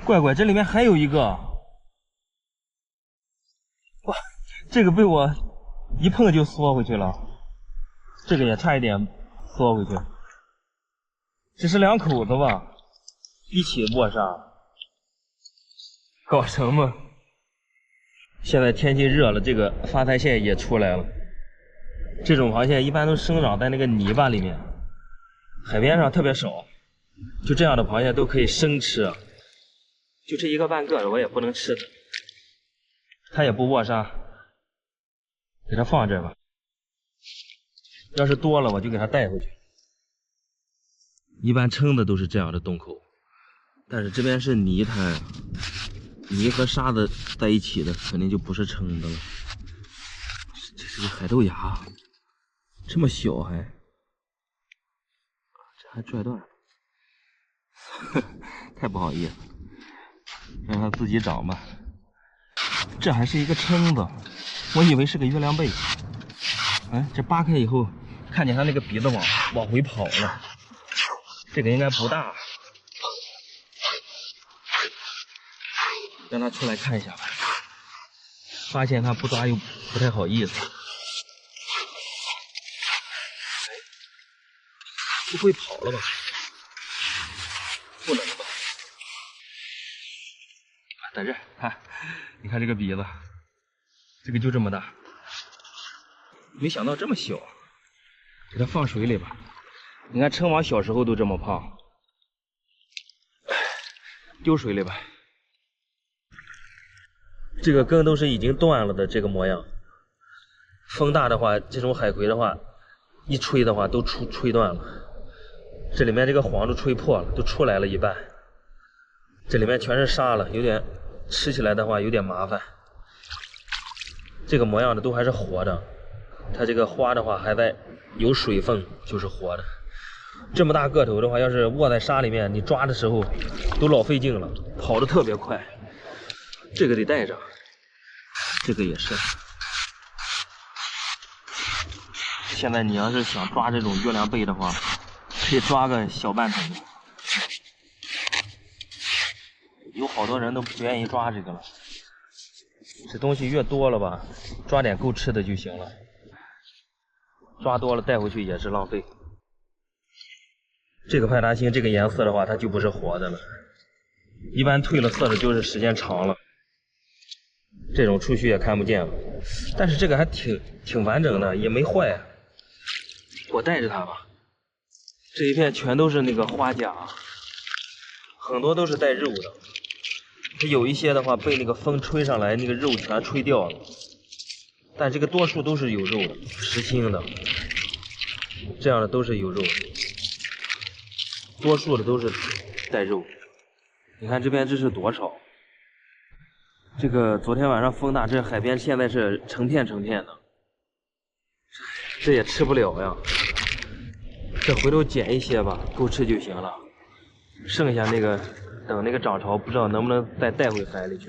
乖，这里面还有一个。哇，这个被我一碰就缩回去了，这个也差一点缩回去。这是两口子吧？一起卧杀，搞什么？现在天气热了，这个发财蟹也出来了。这种螃蟹一般都生长在那个泥巴里面，海边上特别少。就这样的螃蟹都可以生吃，就这一个半个的我也不能吃它。它也不卧杀，给它放这儿吧。要是多了我就给它带回去。一般称的都是这样的洞口，但是这边是泥滩，泥和沙子在一起的，肯定就不是称的了。这是个海豆芽，这么小还，这还拽断了，太不好意思了，让它自己长吧。这还是一个蛏子，我以为是个月亮贝。哎，这扒开以后，看见它那个鼻子往回跑了。这个应该不大，让它出来看一下吧。发现它不抓又不太好意思。哎，不会跑了吧？不能吧？在这儿看，你看这个鼻子，这个就这么大，没想到这么小，给它放水里吧。你看蛏王小时候都这么胖，丢水里吧。这个根都是已经断了的这个模样，风大的话，这种海葵的话，一吹的话都吹断了。这里面这个黄都吹破了，都出来了一半。这里面全是沙了，有点吃起来的话有点麻烦。这个模样的都还是活的，它这个花的话还在有水分，就是活的。这么大个头的话，要是卧在沙里面，你抓的时候都老费劲了，跑得特别快。这个得带着，这个也是。现在你要是想抓这种月亮贝的话，可以抓个小半桶。有好多人都不愿意抓这个了，这东西越多了吧，抓点够吃的就行了。抓多了带回去也是浪费。这个派大星这个颜色的话，它就不是活的了，一般褪了色的就是时间长了，这种触须也看不见了。但是这个还挺完整的，也没坏。我带着它吧。这一片全都是那个花甲，很多都是带肉的。它有一些的话被那个风吹上来，那个肉全吹掉了。但这个多数都是有肉的，实心的，这样的都是有肉的。多数的都是带肉，你看这边这是多少？这个昨天晚上风大，这海边现在是成片的，这也吃不了呀。这回头捡一些吧，够吃就行了。剩下那个等那个涨潮，不知道能不能再带回海里去。